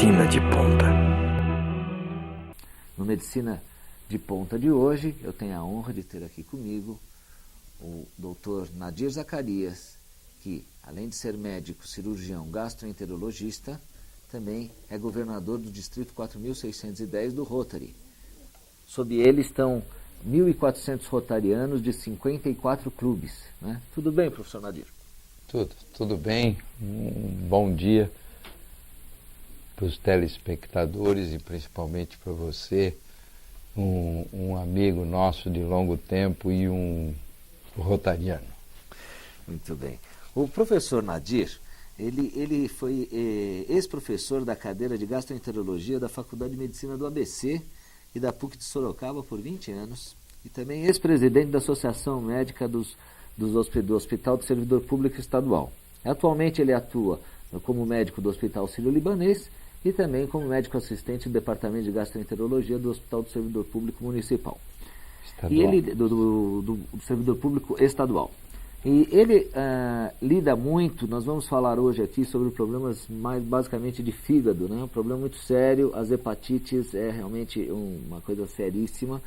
Medicina de Ponta. No Medicina de Ponta de hoje, eu tenho a honra de ter aqui comigo o Dr. Nadir Zacarias, que, além de ser médico, cirurgião, gastroenterologista, também é governador do Distrito 4610 do Rotary. Sob ele estão 1.400 rotarianos de 54 clubes. Né? Tudo bem, professor Nadir? Tudo bem. Um bom dia para os telespectadores e principalmente para você, um amigo nosso de longo tempo e um rotariano. Muito bem. O professor Nadir, ele foi ex-professor da cadeira de gastroenterologia da Faculdade de Medicina do ABC e da PUC de Sorocaba por 20 anos e também ex-presidente da Associação Médica do Hospital do Servidor Público Estadual. Atualmente ele atua como médico do Hospital Sírio-Libanês e também como médico assistente do Departamento de Gastroenterologia do Hospital do Servidor Público Municipal. Estadual. E ele, do Servidor Público Estadual. E ele lida muito, nós vamos falar hoje aqui sobre problemas mais basicamente de fígado, né? Um problema muito sério, as hepatites é realmente uma coisa seríssima.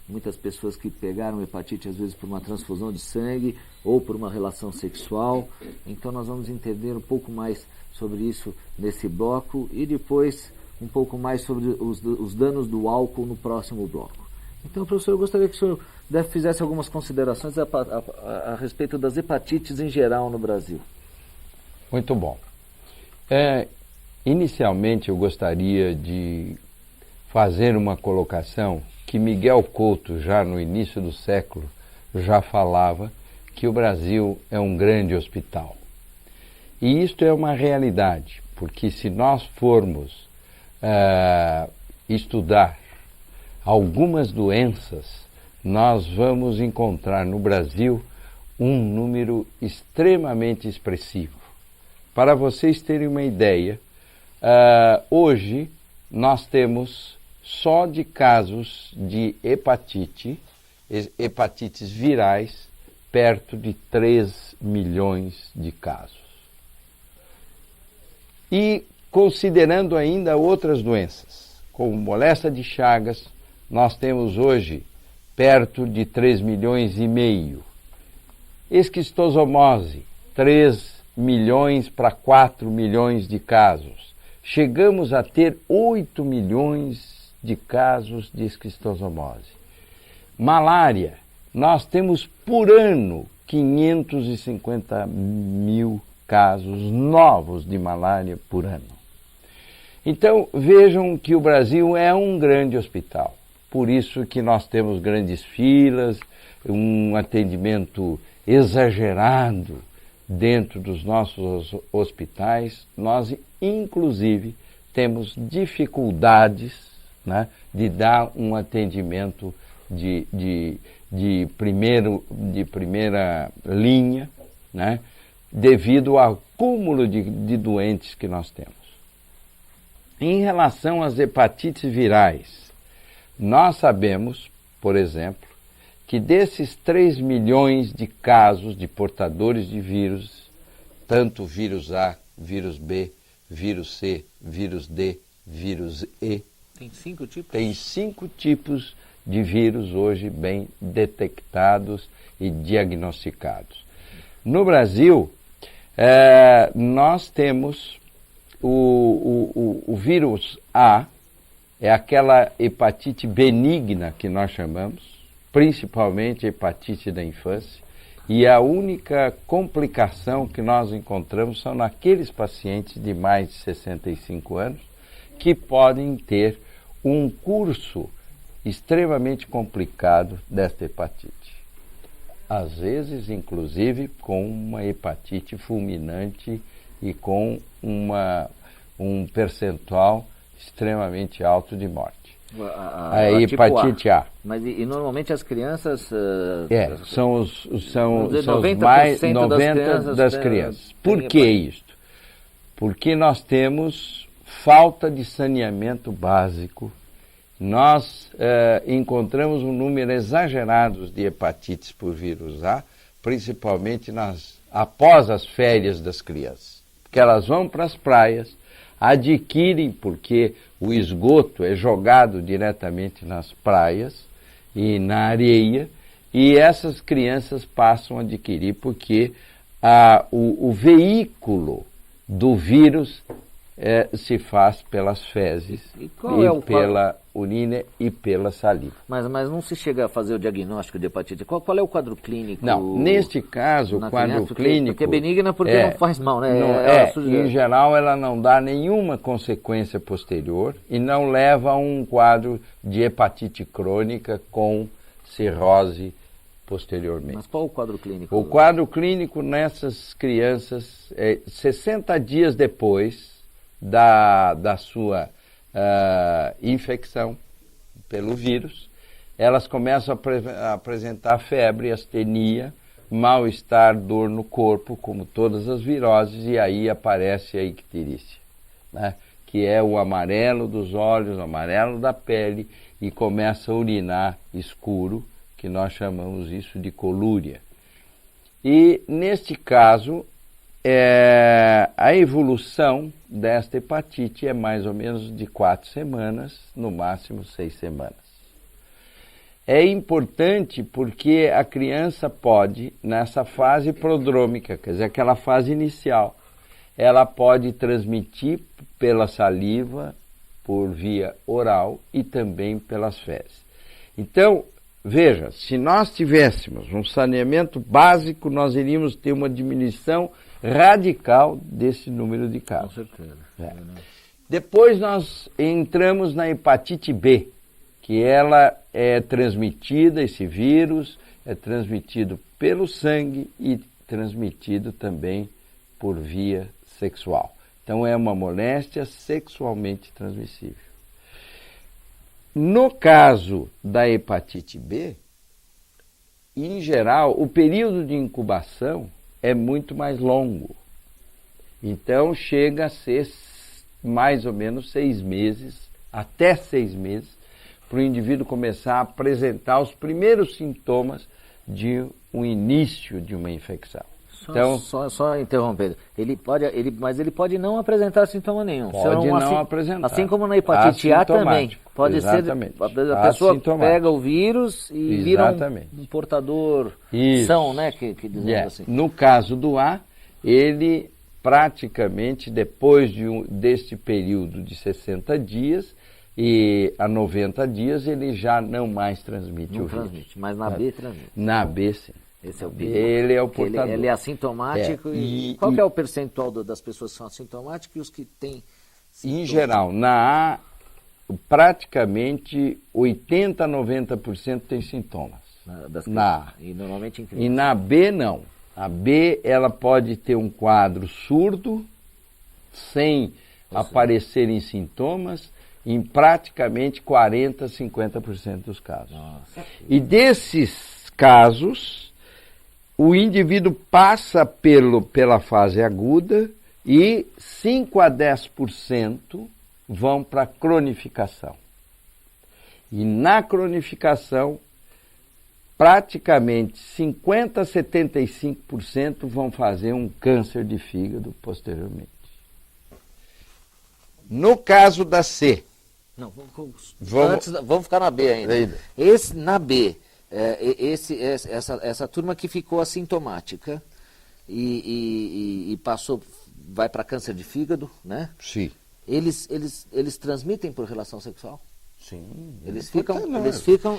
Muitas pessoas que pegaram hepatite às vezes por uma transfusão de sangue ou por uma relação sexual. Então nós vamos entender um pouco mais sobre isso nesse bloco e depois um pouco mais sobre os danos do álcool no próximo bloco. Então, professor, eu gostaria que o senhor fizesse algumas considerações a respeito das hepatites em geral no Brasil. Muito bom. Inicialmente eu gostaria de fazer uma colocação que Miguel Couto, já no início do século, já falava que o Brasil é um grande hospital. E isto é uma realidade, porque se nós formos estudar algumas doenças, nós vamos encontrar no Brasil um número extremamente expressivo. Para vocês terem uma ideia, hoje nós temos só de casos de hepatites virais, perto de 3 milhões de casos. E considerando ainda outras doenças, como moléstia de Chagas, nós temos hoje perto de 3 milhões e meio. Esquistosomose, 3 milhões para 4 milhões de casos. Chegamos a ter 8 milhões de casos de esquistosomose. Malária, nós temos por ano 550 mil casos novos de malária por ano. Então, vejam que o Brasil é um grande hospital. Por isso que nós temos grandes filas, um atendimento exagerado dentro dos nossos hospitais. Nós, inclusive, temos dificuldades, né, de dar um atendimento de primeira linha, né, devido ao acúmulo de doentes que nós temos. Em relação às hepatites virais, nós sabemos, por exemplo, que desses 3 milhões de casos de portadores de vírus, tanto vírus A, vírus B, vírus C, vírus D, vírus E, Tem 5 tipos? Tem 5 tipos de vírus hoje bem detectados e diagnosticados. No Brasil, nós temos o vírus A, é aquela hepatite benigna que nós chamamos, principalmente hepatite da infância, e a única complicação que nós encontramos são naqueles pacientes de mais de 65 anos que podem ter um curso extremamente complicado desta hepatite. Às vezes, inclusive, com uma hepatite fulminante e com um percentual extremamente alto de morte. A hepatite tipo A. Mas e normalmente as crianças... são os mais 90% das crianças. Por que isto? Porque nós temos falta de saneamento básico. Nós encontramos um número exagerado de hepatites por vírus A, principalmente após as férias das crianças. Porque elas vão para as praias, adquirem, porque o esgoto é jogado diretamente nas praias e na areia, e essas crianças passam a adquirir porque o veículo do vírus se faz pelas fezes e pela urina e pela saliva. Mas não se chega a fazer o diagnóstico de hepatite. Qual é o quadro clínico? Não, neste caso, o quadro clínico... Porque é benigna porque não faz mal, né? Em geral, ela não dá nenhuma consequência posterior e não leva a um quadro de hepatite crônica com cirrose posteriormente. Mas qual o quadro clínico? O quadro clínico nessas crianças, 60 dias depois da sua infecção pelo vírus, elas começam a apresentar febre, astenia, mal-estar, dor no corpo, como todas as viroses, e aí aparece a icterícia, né? Que é o amarelo dos olhos, o amarelo da pele, e começa a urinar escuro, que nós chamamos isso de colúria. E, neste caso, a evolução desta hepatite é mais ou menos de 4 semanas, no máximo 6 semanas. É importante porque a criança pode, nessa fase prodrômica, quer dizer, aquela fase inicial, ela pode transmitir pela saliva, por via oral e também pelas fezes. Então, veja, se nós tivéssemos um saneamento básico, nós iríamos ter uma diminuição radical desse número de casos. Com certeza. Depois nós entramos na hepatite B, que ela é transmitida, esse vírus é transmitido pelo sangue e transmitido também por via sexual. Então é uma moléstia sexualmente transmissível. No caso da hepatite B, em geral, o período de incubação é muito mais longo. Então chega a ser mais ou menos 6 meses, até 6 meses, para o indivíduo começar a apresentar os primeiros sintomas de um início de uma infecção. Só interrompendo, mas ele pode não apresentar sintoma nenhum. Pode não apresentar. Assim como na hepatite A também. Pode Exatamente. ser, a pessoa pega o vírus e vira um portador são, né? Que dizemos assim. No caso do A, ele praticamente depois deste período de 60 dias e a 90 dias, ele já não mais transmite o vírus. Mas na B transmite. Na B, sim. Esse é o perigo. Ele é o portador. Ele é assintomático. Qual que é o percentual das pessoas que são assintomáticas e os que têm sintomas? Em geral, na A, praticamente 80% a 90% tem sintomas. Na A. E normalmente em crianças. E na B, não. A B, ela pode ter um quadro surdo, sem aparecerem sintomas, em praticamente 40% a 50% dos casos. Nossa. E desses casos, o indivíduo passa pela fase aguda e 5% a 10% vão para a cronificação. E na cronificação, praticamente 50% a 75% vão fazer um câncer de fígado posteriormente. No caso da C... Não, vamos ficar na B ainda. Na B... essa turma que ficou assintomática e passou, vai para câncer de fígado, né? Sim. Eles transmitem por relação sexual? Sim. Eles ficam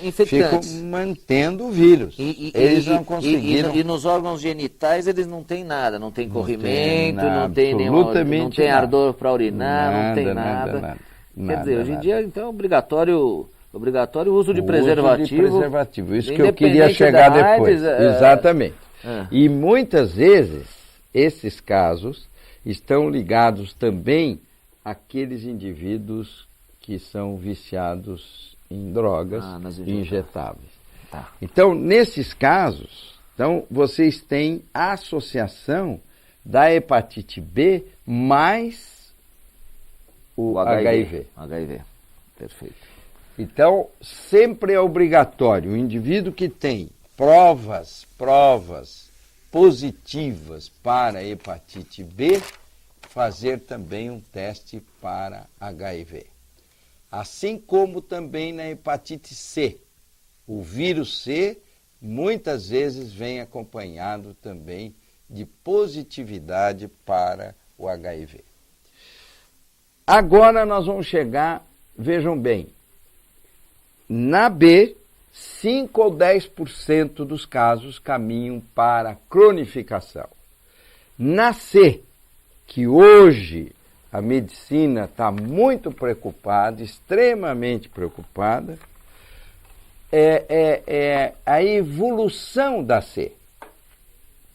infectantes. Ficam mantendo o vírus. Eles não conseguiram. E nos órgãos genitais eles não têm nada, não tem corrimento, não tem ardor para urinar, não tem nada. Quer dizer, hoje em dia então é obrigatório o uso de preservativo. Isso que eu queria chegar depois. Exatamente. E muitas vezes esses casos estão ligados também àqueles indivíduos que são viciados em drogas injetáveis. Tá. Então, nesses casos, vocês têm a associação da hepatite B mais o HIV. HIV, perfeito. Então, sempre é obrigatório o indivíduo que tem provas positivas para a hepatite B fazer também um teste para HIV. Assim como também na hepatite C. O vírus C muitas vezes vem acompanhado também de positividade para o HIV. Agora nós vamos chegar, vejam bem, na B, 5 ou 10% dos casos caminham para a cronificação. Na C, que hoje a medicina está muito preocupada, extremamente preocupada, é a evolução da C.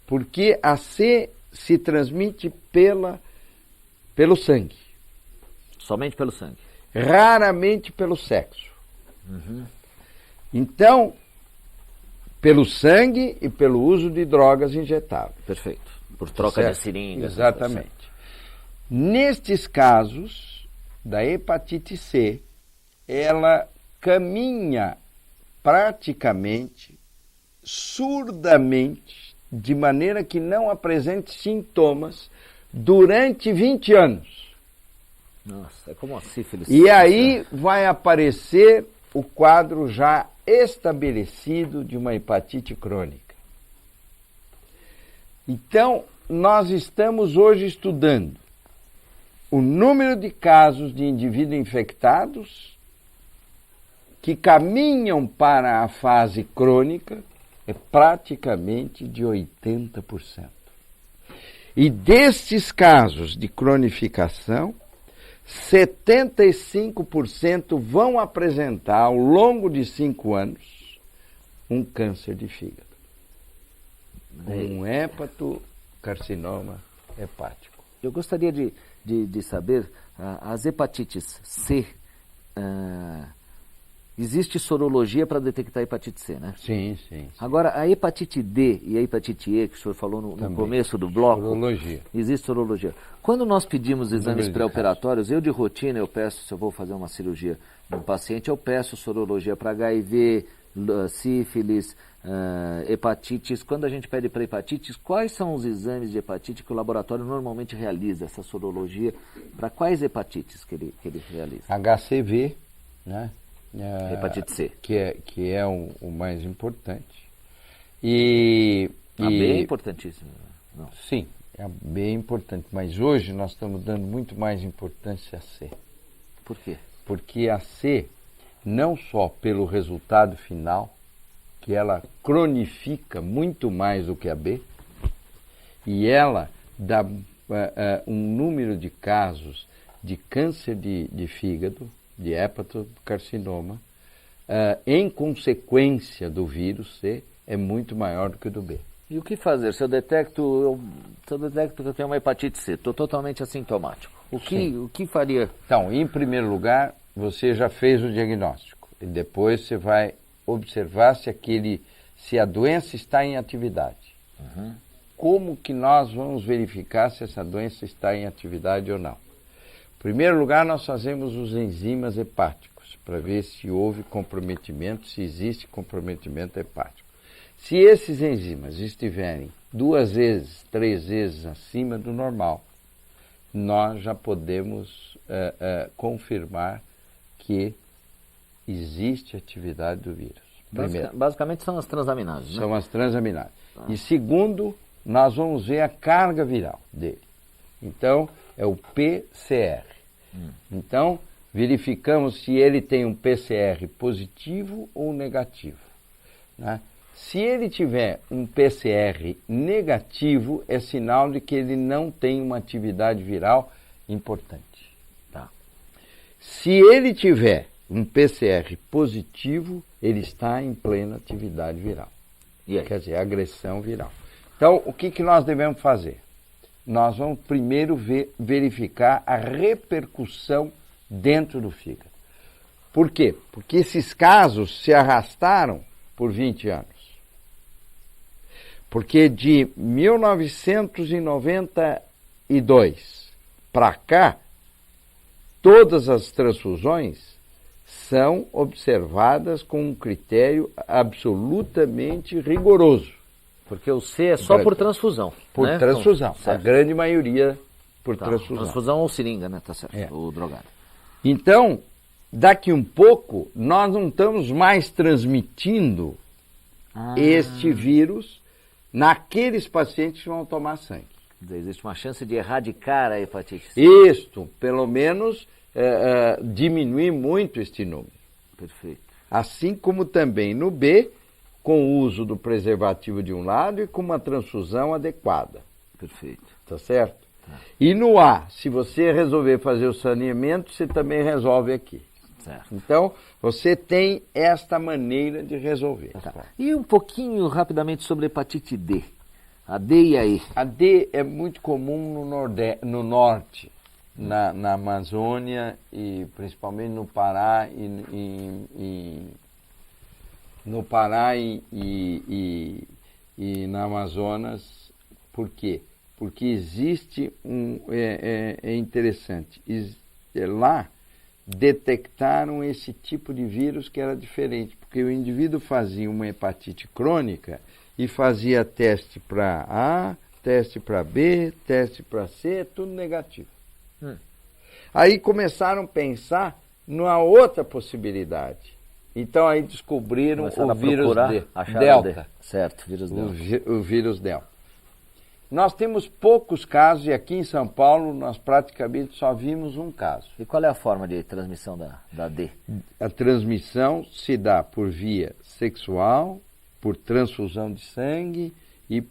Porque a C se transmite pelo sangue. Somente pelo sangue. Raramente pelo sexo. Então, pelo sangue e pelo uso de drogas injetáveis. Perfeito. Por troca de seringas. Exatamente. Nestes casos da hepatite C, ela caminha praticamente surdamente, de maneira que não apresente sintomas durante 20 anos. Nossa, é como a sífilis. E aí vai aparecer o quadro já estabelecido de uma hepatite crônica. Então, nós estamos hoje estudando o número de casos de indivíduos infectados que caminham para a fase crônica é praticamente de 80%. E destes casos de cronificação, 75% vão apresentar, ao longo de 5 anos, um câncer de fígado. Um hepatocarcinoma hepático. Eu gostaria de saber, as hepatites C, existe sorologia para detectar hepatite C, né? Sim, sim. Agora, a hepatite D e a hepatite E, que o senhor falou no começo do bloco, sorologia. Existe sorologia. Quando nós pedimos exames pré-operatórios, eu de rotina, eu peço, se eu vou fazer uma cirurgia no paciente, eu peço sorologia para HIV, sífilis, hepatites. Quando a gente pede para hepatites, quais são os exames de hepatite que o laboratório normalmente realiza, essa sorologia, para quais hepatites que ele realiza? HCV, né? Hepatite C. Que é o mais importante. E A B é importantíssimo. Não. Sim, é bem importante. Mas hoje nós estamos dando muito mais importância à C. Por quê? Porque a C, não só pelo resultado final, que ela cronifica muito mais do que a B, e ela dá um número de casos de câncer de fígado, de hepatocarcinoma, em consequência do vírus C, é muito maior do que o do B. E o que fazer? Se eu detecto que eu tenho uma hepatite C, estou totalmente assintomático. O que faria? Então, em primeiro lugar, você já fez o diagnóstico. E depois você vai observar se a doença está em atividade. Como que nós vamos verificar se essa doença está em atividade ou não? Em primeiro lugar, nós fazemos os enzimas hepáticos, para ver se houve comprometimento, se existe comprometimento hepático. Se esses enzimas estiverem 2 vezes, 3 vezes acima do normal, nós já podemos confirmar que existe atividade do vírus. Primeiro, basicamente são as transaminases, né? São as transaminases. E segundo, nós vamos ver a carga viral dele. Então, é o PCR. Então, verificamos se ele tem um PCR positivo ou negativo, né? Se ele tiver um PCR negativo, é sinal de que ele não tem uma atividade viral importante. Tá. Se ele tiver um PCR positivo, ele está em plena atividade viral. E aí? Quer dizer, agressão viral. Então, o que nós devemos fazer? Nós vamos primeiro verificar a repercussão dentro do fígado. Por quê? Porque esses casos se arrastaram por 20 anos. Porque de 1992 para cá, todas as transfusões são observadas com um critério absolutamente rigoroso. Porque o C é só por transfusão. Por né? transfusão. Então, a grande maioria por transfusão. Transfusão ou seringa, né? Tá certo. É. Ou drogado. Então, daqui um pouco, nós não estamos mais transmitindo este vírus naqueles pacientes que vão tomar sangue. Quer dizer, existe uma chance de erradicar a hepatite C. Isto, pelo menos, diminuir muito este número. Perfeito. Assim como também no B, com o uso do preservativo de um lado e com uma transfusão adequada. Perfeito. Tá certo? Tá. E no A, se você resolver fazer o saneamento, você também resolve aqui. Certo. Então, você tem esta maneira de resolver. Tá. E um pouquinho rapidamente sobre a hepatite D. A D e a E. A D é muito comum no norte, na Amazônia e principalmente no Pará no Pará e na Amazonas. Por quê? Porque existe é interessante, lá detectaram esse tipo de vírus que era diferente, porque o indivíduo fazia uma hepatite crônica e fazia teste para A, teste para B, teste para C, tudo negativo. Aí começaram a pensar numa outra possibilidade. Então aí descobriram o vírus Delta. Certo, vírus Delta. O vírus Delta. Nós temos poucos casos e aqui em São Paulo nós praticamente só vimos um caso. E qual é a forma de transmissão da D? A transmissão se dá por via sexual, por transfusão de sangue e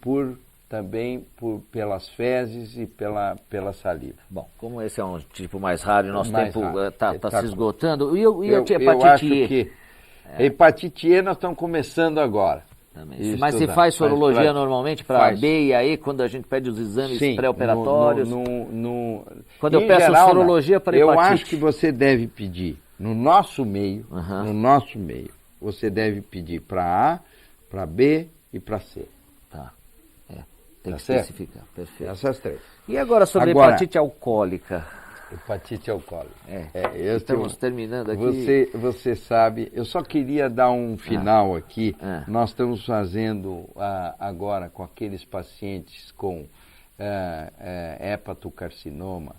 também pelas fezes e pela saliva. Bom, como esse é um tipo mais raro e nosso tempo está se esgotando, e eu acho que hepatite E nós estamos começando agora. Mas se faz sorologia normalmente para B e aí quando a gente pede os exames pré-operatórios? Quando eu peço geral, sorologia para hepatite. Eu acho que você deve pedir, no nosso meio, você deve pedir para A, para B e para C. Tá. Tem que especificar. Perfeito. Essas três. E agora sobre hepatite alcoólica? Hepatite alcoólica. Estamos terminando aqui. Você sabe, eu só queria dar um final aqui. Nós estamos fazendo agora com aqueles pacientes com hepatocarcinoma,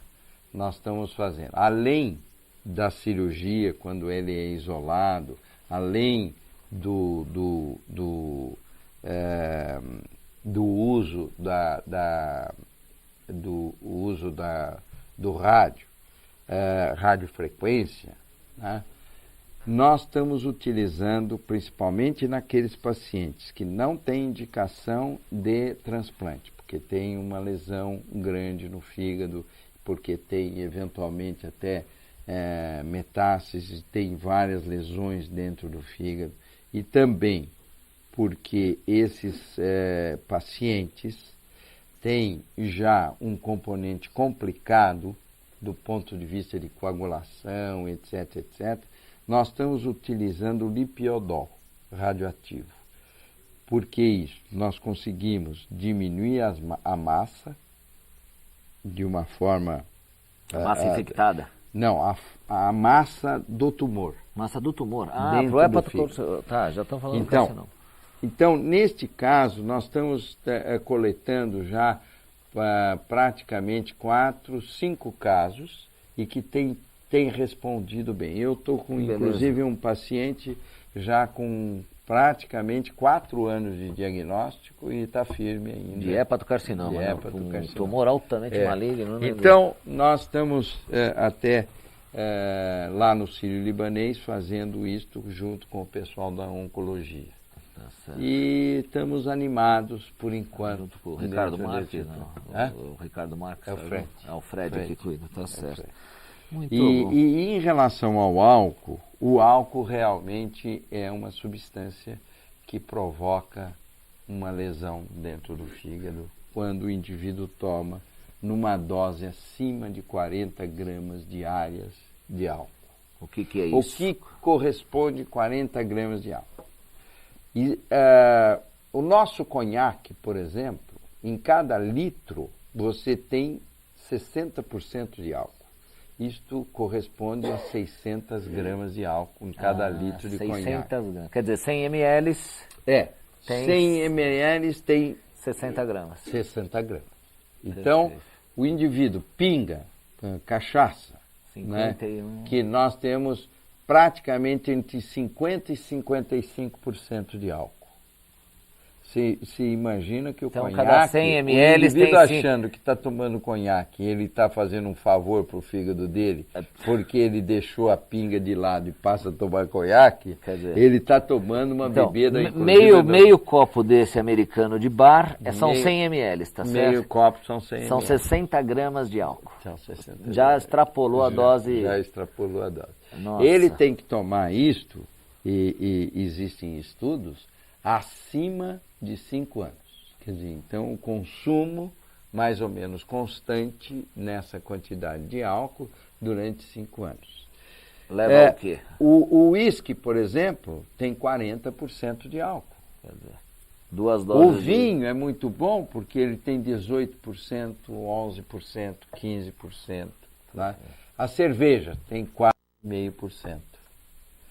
nós estamos fazendo, além da cirurgia, quando ele é isolado, além do uso do rádio, radiofrequência, né? Nós estamos utilizando principalmente naqueles pacientes que não têm indicação de transplante, porque tem uma lesão grande no fígado, porque tem eventualmente até metástases, tem várias lesões dentro do fígado, e também porque esses pacientes têm já um componente complicado do ponto de vista de coagulação, etc, etc. Nós estamos utilizando o lipiodol radioativo. Por que isso? Nós conseguimos diminuir a massa de uma forma... A massa infectada? Não, a massa do tumor. Massa do tumor. Pro hepatocarcinoma. Tá, já estamos falando do carcinoma. Então, neste caso, nós estamos coletando já praticamente 4, 5 casos e que tem respondido bem. Eu estou com, inclusive, um paciente já com praticamente 4 anos de diagnóstico e está firme ainda. De hepatocarcinoma, um tumor altamente maligno. Né? Então, nós estamos até lá no Sírio-Libanês fazendo isto junto com o pessoal da oncologia. E estamos animados por enquanto. Junto com o Ricardo Marques, o Ricardo Marques. É o Fred que cuida, tá certo. Muito bom. E em relação ao álcool, o álcool realmente é uma substância que provoca uma lesão dentro do fígado quando o indivíduo toma numa dose acima de 40 gramas diárias de álcool. O que é isso? O que corresponde a 40 gramas de álcool. E o nosso conhaque, por exemplo, em cada litro você tem 60% de álcool. Isto corresponde a 600 gramas de álcool em cada litro de 600 conhaque. Gramas. Quer dizer, 100 ml... 100 ml tem 60 gramas. 60 gramas. Então, o indivíduo pinga cachaça, 51. né, que nós temos praticamente entre 50% e 55% de álcool. Se imagina que o então, conhaque, cada 100 ml o indivíduo tem achando que está tomando conhaque, ele está fazendo um favor para o fígado dele, porque ele deixou a pinga de lado e passa a tomar conhaque, quer dizer, ele está tomando uma então, bebida... Meio copo desse americano de bar são 100 ml, tá certo? Meio copo são 100 ml. São 60 gramas de álcool. São 60 já extrapolou a dose. Já extrapolou a dose. Nossa. Ele tem que tomar isto, e existem estudos, acima de 5 anos. Quer dizer, então o consumo mais ou menos constante nessa quantidade de álcool durante 5 anos. Leva o quê? O uísque, por exemplo, tem 40% de álcool. Quer dizer, 2 doses. O vinho é muito bom porque ele tem 18%, 11%, 15%. Tá? A cerveja tem 4,5%.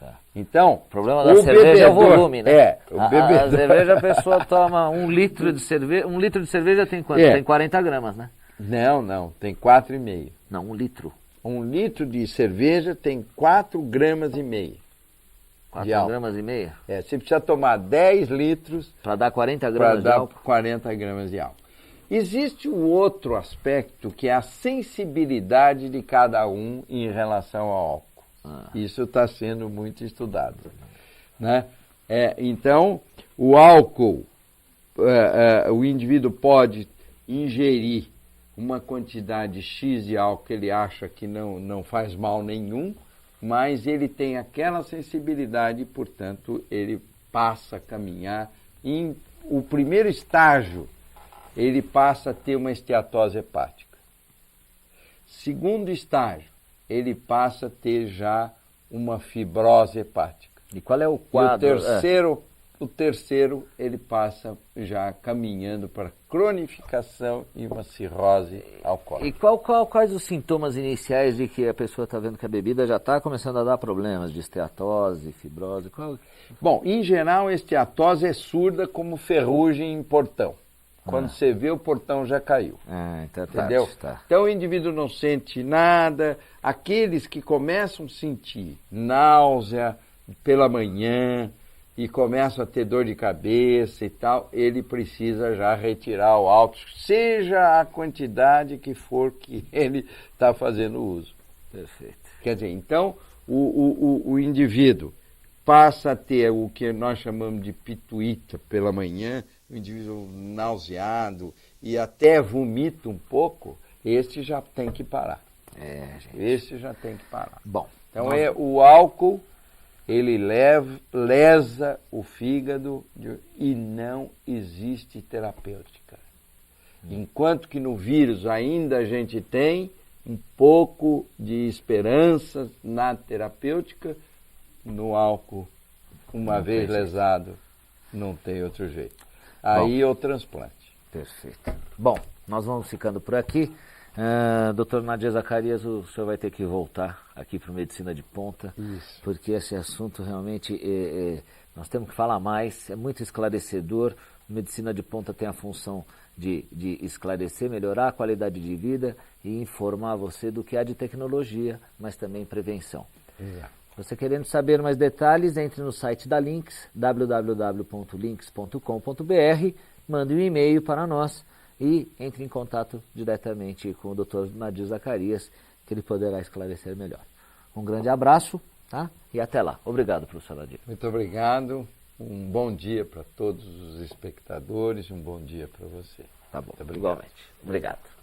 Tá. Então, o problema da cerveja é o volume, né? O bebedor. A cerveja, a pessoa toma 1 litro de cerveja. 1 litro de cerveja tem quanto? Tem 40 gramas, né? Não, tem 4,5. Não, 1 litro. 1 litro de cerveja tem 4 gramas e meio. 4 de álcool. gramas e meia? Você precisa tomar 10 litros para dar 40 gramas de álcool. Para dar 40 gramas de álcool. Existe um outro aspecto que é a sensibilidade de cada um em relação ao álcool. Isso está sendo muito estudado, né? Então, o álcool, o indivíduo pode ingerir uma quantidade X de álcool que ele acha que não faz mal nenhum, mas ele tem aquela sensibilidade e, portanto, ele passa a caminhar. O primeiro estágio, ele passa a ter uma esteatose hepática. Segundo estágio, ele passa a ter já uma fibrose hepática. E qual é o quadro? O terceiro, ele passa já caminhando para cronificação e uma cirrose alcoólica. E quais os sintomas iniciais de que a pessoa está vendo que a bebida já está começando a dar problemas de esteatose, fibrose? Bom, em geral, a esteatose é surda como ferrugem em portão. Quando você vê, o portão já caiu. Então entendeu? Tá. Então o indivíduo não sente nada. Aqueles que começam a sentir náusea pela manhã e começam a ter dor de cabeça e tal, ele precisa já retirar o álcool, seja a quantidade que for que ele está fazendo uso. Perfeito. Quer dizer, então o indivíduo passa a ter o que nós chamamos de pituita pela manhã, o indivíduo nauseado e até vomita um pouco, este já tem que parar. Este já tem que parar. Bom, então o álcool, ele lesa o fígado e não existe terapêutica. Enquanto que no vírus ainda a gente tem um pouco de esperança na terapêutica, no álcool, uma vez lesado, não tem outro jeito. Aí é o transplante. Perfeito. Bom, nós vamos ficando por aqui. Dr. Nadir Zacarias, o senhor vai ter que voltar aqui para o Medicina de Ponta. Isso. Porque esse assunto realmente, nós temos que falar mais, é muito esclarecedor. Medicina de Ponta tem a função de esclarecer, melhorar a qualidade de vida e informar você do que há de tecnologia, mas também prevenção. Exato. Você querendo saber mais detalhes, entre no site da Links, www.links.com.br, mande um e-mail para nós e entre em contato diretamente com o Dr. Nadir Zacarias, que ele poderá esclarecer melhor. Um grande abraço, tá? E até lá. Obrigado, professor Nadir. Muito obrigado. Um bom dia para todos os espectadores, um bom dia para você. Tá bom, igualmente. Obrigado.